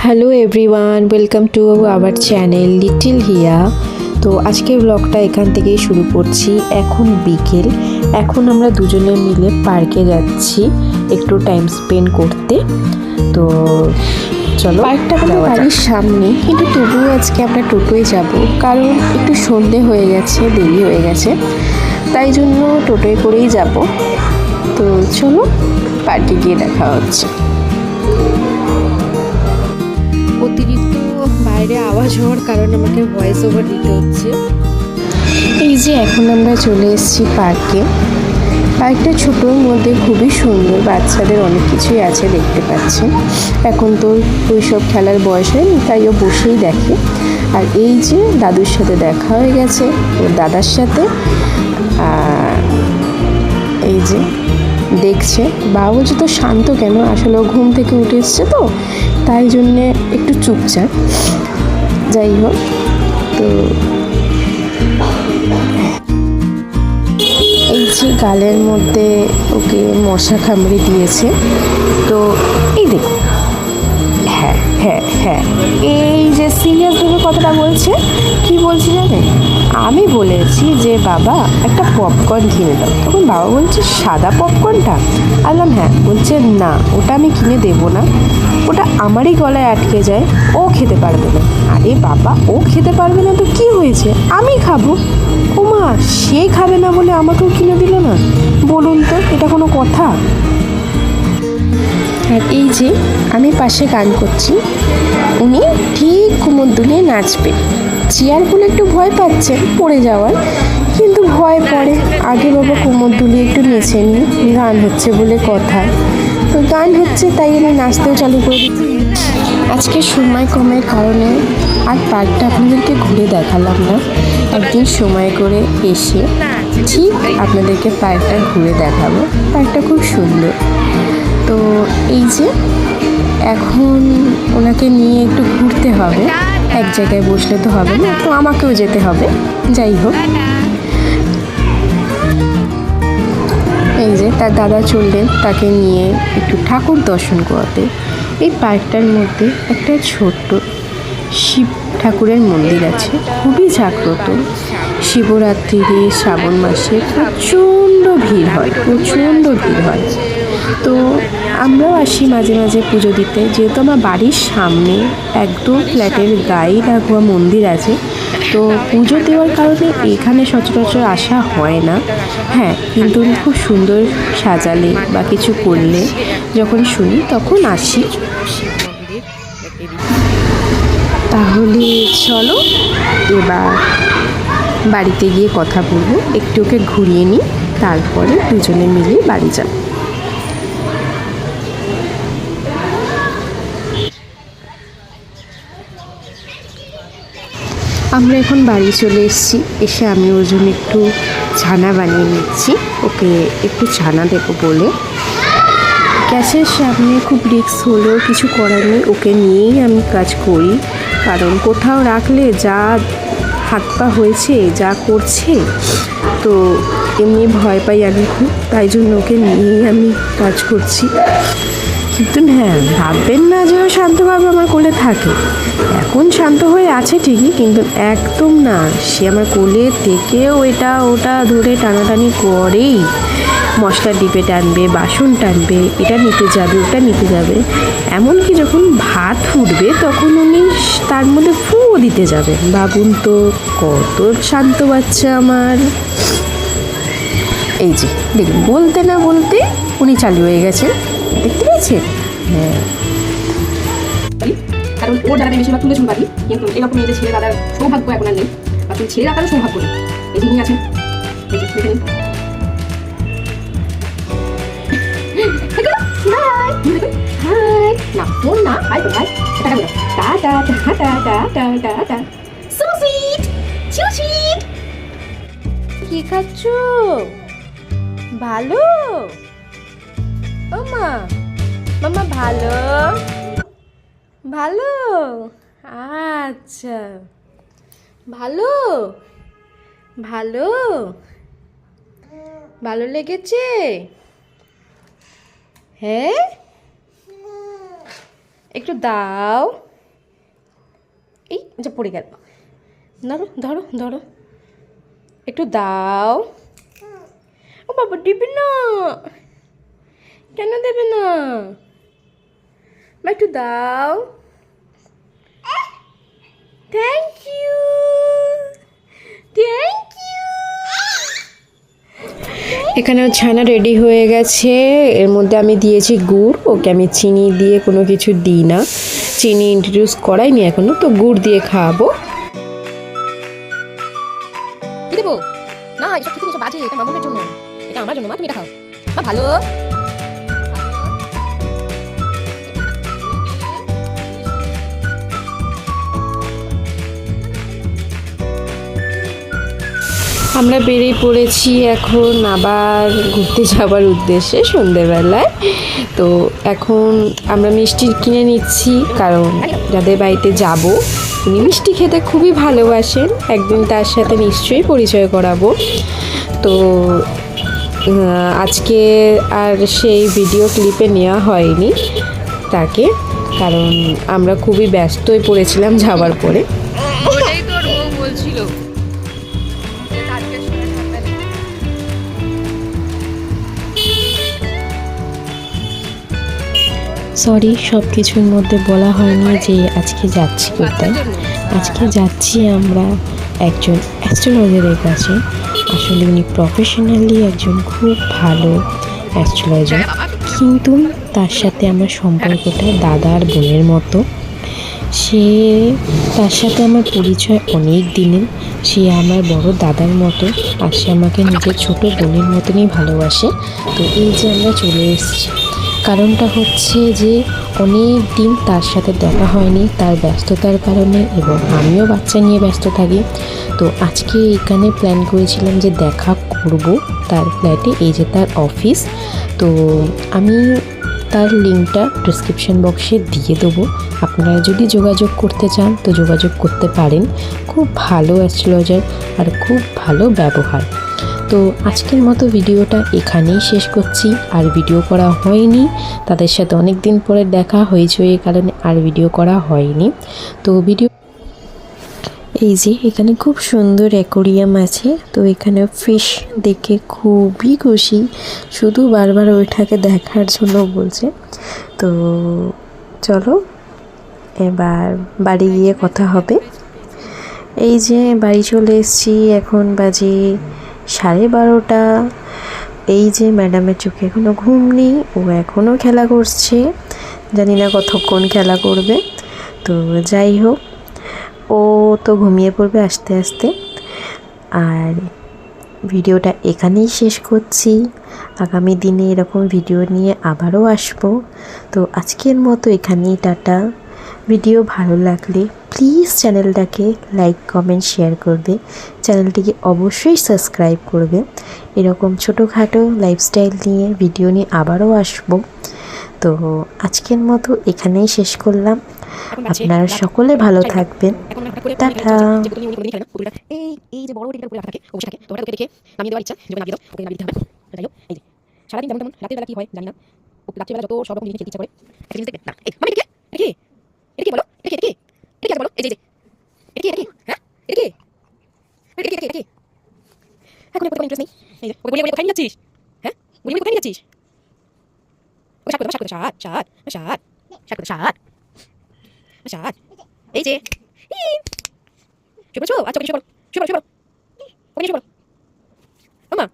Hello everyone, welcome to our channel little Hiya. তো আজকের ব্লগটা এখান থেকেই শুরু করছি। এখন বিকেল, এখন আমরা দুজনে মিলে পার্কে যাচ্ছি একটু টাইম স্পেন্ড করতে। তো চলো, পার্কটা আমাদের বাড়ির সামনে, কিন্তু তবুও আজকে আমরা টোটোয় যাব, কারণ একটু সন্ধে হয়ে গেছে, দেরি হয়ে গেছে, তাই জন্য টোটোয় করেই যাব। তো চলো, পার্কে গিয়ে দেখা হচ্ছে। অতিরিক্ত বাইরে আওয়াজ হওয়ার কারণে আমাকে ভয়েস ওভার দিতে হচ্ছে। এই যে এখন আমরা চলে এসেছি পার্কে। পার্কটা ছোটোর মধ্যে খুবই সুন্দর, বাচ্চাদের অনেক কিছুই আছে দেখতে পাচ্ছেন। এখন তো ওইসব খেলার বয়স হয়নি, তাই ও বসেই দেখে। আর এই যে দাদুর সাথে দেখা হয়ে গেছে, ওর দাদার সাথে। এই যে দেখছে, বাবা বলছে তো শান্ত কেন, আসলে ও ঘুম থেকে উঠে এসছে তো, তাই জন্যে একটু চুপচাপ। যাই হোক, তো এই যে গালের মধ্যে ওকে মশা কামড়ে দিয়েছে। তো এই দেখুন, হ্যাঁ হ্যাঁ হ্যাঁ, এই যে সিরিয়াসভাবে কথাটা বলছে। কি বলছি জানেন, আমি বলেছি যে বাবা একটা পপকর্ন কিনে দাও, তখন বাবা বলছে সাদা পপকর্নটা। বললাম হ্যাঁ। বলছে না, ওটা আমি কিনে দেবো না, ওটা আমারই গলায় আটকে যায়, ও খেতে পারবে না। আরে বাবা, ও খেতে পারবে না তো কি হয়েছে, আমি খাবো। ও মা, সে খাবে না বলে আমাকেও কিনে দিল না, বলুন তো এটা কোনো কথা? আর এই যে আমি পাশে গান করছি, উনি ঠিক কোমর দুলিয়ে নাচবে। চেয়ারগুলো একটু ভয় পাচ্ছেন পড়ে যাওয়ার, কিন্তু ভয় পড়ে। আগে বাবা কোমর দুলিয়ে একটু নেচেননি, গান হচ্ছে বলে কথা। তো গান হচ্ছে তাই আমি নাচতেও চালু করে দিচ্ছি। আজকে সময় কমের কারণে আর পার্কটা আপনাদেরকে ঘুরে দেখালাম না। একদিন সময় করে এসে ঠিক আপনাদেরকে পার্কটা ঘুরে দেখাবো। পার্কটা খুব সুন্দর। তো এই যে এখন ওনাকে নিয়ে একটু ঘুরতে হবে, এক জায়গায় বসলে তো হবে না, তো আমাকেও যেতে হবে। যাই হোক, এই যে তার দাদা চললেন তাকে নিয়ে একটু ঠাকুর দর্শন করাতে। এই পার্কটার মধ্যে একটা ছোট্ট শিব ঠাকুরের মন্দির আছে, খুবই জাগ্রত। শিবরাত্রিতে শ্রাবণ মাসে প্রচণ্ড ভিড় হয়, প্রচণ্ড ভিড় হয়। তো আমরাও আসি মাঝে মাঝে পুজো দিতে, যেহেতু আমার বাড়ির সামনে একদম ফ্ল্যাটের গায়ে লাগোয়া মন্দির আছে। তো পুজো দেওয়ার কারণে এখানে সচরাচর আসা হয় না। হ্যাঁ, কিন্তু খুব সুন্দর সাজালে বা কিছু করলে যখন শুনি তখন আসি। তাহলে চলো এবার বাড়িতে গিয়ে কথা বলবো, একটু ওকে ঘুরিয়ে নিই, তারপরে দুজনে মিলে বাড়ি যাব। আমরা এখন বাড়ি চলে এসেছি। এসে আমি ওর জন্য একটু ছানা বানিয়ে নিচ্ছি, ওকে একটু ছানা দেবো বলে। গ্যাসের সামনে খুব রিস্ক হলেও কিছু করার নেই, ওকে নিয়েই আমি কাজ করি। কারণ কোথাও রাখলে যা হাত পা হয়েছে, যা করছে, তো এমনি ভয় পাই আমি খুব, তাই জন্য ওকে নিয়েই আমি কাজ করছি। কিন্তু হ্যাঁ, ভাববেন না যে ও শান্তভাবে আমার কোলে থাকে। এখন শান্ত হয়ে আছে ঠিকই, কিন্তু একদম না, সে আমার কোলে থেকেও এটা ওটা ধরে টানাটানি করেই। মশলা ডিপে টানবে, বাসন টানবে, এটা নিতে যাবে, ওটা নিতে যাবে। এমনকি যখন ভাত ফুটবে তখন উনি তার মধ্যে ফুও দিতে যাবে। ভাবুন তো, কত শান্ত বাচ্চা আমার। এই যে দেখুন, বলতে না বলতে উনি চালু হয়ে গেছেন, দেখতে পেয়েছেন? হ্যাঁ, কারণ ওর দ্বারা বেশিরভাগ তুলে পারি, কিন্তু এরকম এই যে ছেলে দাদার সৌভাগ্য এখন আর নেই, বা তুমি ছেলে দাদারও সৌভাগ্য নেই। এই যিনি আছেন, এই যে দেখে নিন। না ফোন না, হাই হাই, টাটা বলো, tata tata tata tata. So sweet, so sweet. কি খাচ্ছ? ভালো? ও মা, মামা ভালো? ভালো? আচ্ছা, ভালো? ভালো? ভালো লেগেছে? হ্যাঁ, একটু দাও। এই যে পড়ে গেল, ধরো ধরো ধরো, একটু দাও। ও বাবা, দিবে না, কেন দেবে না? বা একটু দাও। Thank you, thank you. এখানেও ছানা রেডি হয়ে গেছে। এর মধ্যে আমি দিয়েছি গুড়, ওকে আমি চিনি দিয়ে কোনো কিছু দিই না, চিনি ইন্ট্রোডিউস করাইনি এখনো, তো গুড় দিয়ে খাওয়াবো। কি দেবো? না, এসব খেতে বাজে, এটা মামুনের জন্য, এটা আমার জন্য। মা, তুমি এটা খাও। মা, ভালো। আমরা বেরিয়ে পড়েছি এখন আবার ঘুরতে যাওয়ার উদ্দেশ্যে সন্ধেবেলায়। তো এখন আমরা মিষ্টি কিনে নিচ্ছি, কারণ যাদের বাড়িতে যাব উনি মিষ্টি খেতে খুবই ভালোবাসেন, একদিন তার সাথে নিশ্চয়ই পরিচয় করাবো। তো আজকে আর সেই ভিডিও ক্লিপে নেওয়া হয়নি তাকে, কারণ আমরা খুবই ব্যস্তই পড়েছিলাম যাওয়ার পরে। ওটাই তোর বউ বলছিল। সরি, সব কিছুর মধ্যে বলা হয়নি যে আজকে যাচ্ছি কোথায়। আজকে যাচ্ছি আমরা একজন অ্যাস্ট্রোলজারের কাছে। আসলে উনি প্রফেশনালি একজন খুব ভালো অ্যাস্ট্রোলজার, কিন্তু তার সাথে আমার সম্পর্কটা দাদা আর বোনের মতো। তার সাথে আমার পরিচয় অনেক দিনের। সে আমার বড় দাদার মতো, আর সে আমাকে নিজের ছোট বোনের মতনই ভালোবাসে। তো এই যে আমরা চলে এসেছি, কারণটা হচ্ছে যে অনেক দিন তার সাথে দেখা হয়নি তার ব্যস্ততার কারণে, এবং আমিও বাচ্চা নিয়ে ব্যস্ত থাকি। তো আজকে এখানে প্ল্যান করেছিলাম যে দেখা করব তার ফ্ল্যাটে, এই যে তার অফিস। তো আমি তার লিঙ্কটা ডিসক্রিপশন বক্সে দিয়ে দেবো, আপনারা যদি যোগাযোগ করতে চান তো যোগাযোগ করতে পারেন। খুব ভালো অ্যাস্ট্রোলজার আর খুব ভালো ব্যবহার। তো আজকের মতো ভিডিওটা এখানেই শেষ করছি, আর ভিডিও করা হয়নি, তাদের সাথে অনেক দিন পরে দেখা হয়েছে, এই কারণে আর ভিডিও করা হয়নি। তো এই যে এখানে খুব সুন্দর অ্যাকোরিয়াম আছে, তো এখানে ফিশ দেখে খুবই খুশি, শুধু বারবার ওইটাকে দেখার জন্য বলছে। তো চলো এবার বাড়ি গিয়ে কথা হবে। এই যে বাড়ি চলে এসেছি, এখন বাজে 12:30। এই যে ম্যাডামের চোখে এখনও ঘুম নেই, ও এখনও খেলা করছে, জানি না কতক্ষণ খেলা করবে। তো যাই হোক, ও তো ঘুমিয়ে পড়বে আস্তে আস্তে। আর ভিডিওটা এখানেই শেষ করছি, আগামী দিনে এরকম ভিডিও নিয়ে আবারও আসবো। তো আজকের মতো এখানেই টাটা। ভিডিও ভালো লাগলে প্লিজ চ্যানেলটাকে লাইক কমেন্ট শেয়ার করবে, চ্যানেলটিকে অবশ্যই সাবস্ক্রাইব করবে। এরকম ছোটোখাটো লাইফস্টাইল নিয়ে ভিডিও নিয়ে আবারও আসবো। তো আজকের মতো এখানেই শেষ করলাম, আপনারা সকলে ভালো থাকবেন, টাটা। এই যে বড় টিভিটা উপরে রাখা থাকে, বসে থাকে, তো ওটা ওকে দেখে নামিয়ে দেওয়ার ইচ্ছা, যে নামিয়ে দাও, ওকে নামিয়ে দিতে হবে। যাই হোক, এই যে সারাদিন যেমন তেমন, রাতের বেলা কি হয় জানি না, ও রাতের বেলা যত সব রকম জিনিস খেতে ইচ্ছা করে, একটা জিনিস দেখবে না। এই মানে এটা কি? এটা কি বলো? এটা কি? এটা কি বলো? এই যে এটা কি? হ্যাঁ, এটা কি? এটা কি? এখন কোনো ইন্টারেস্ট নেই। এই যে ওকে বলে কোথায় নিয়ে যাচ্ছিস? হ্যাঁ, বলে কোথায় নিয়ে যাচ্ছিস? ওকে শাট করে শাট। এই যে শুভ আচ্ছা, শুভ ওকে নিয়ে শুভ মামা।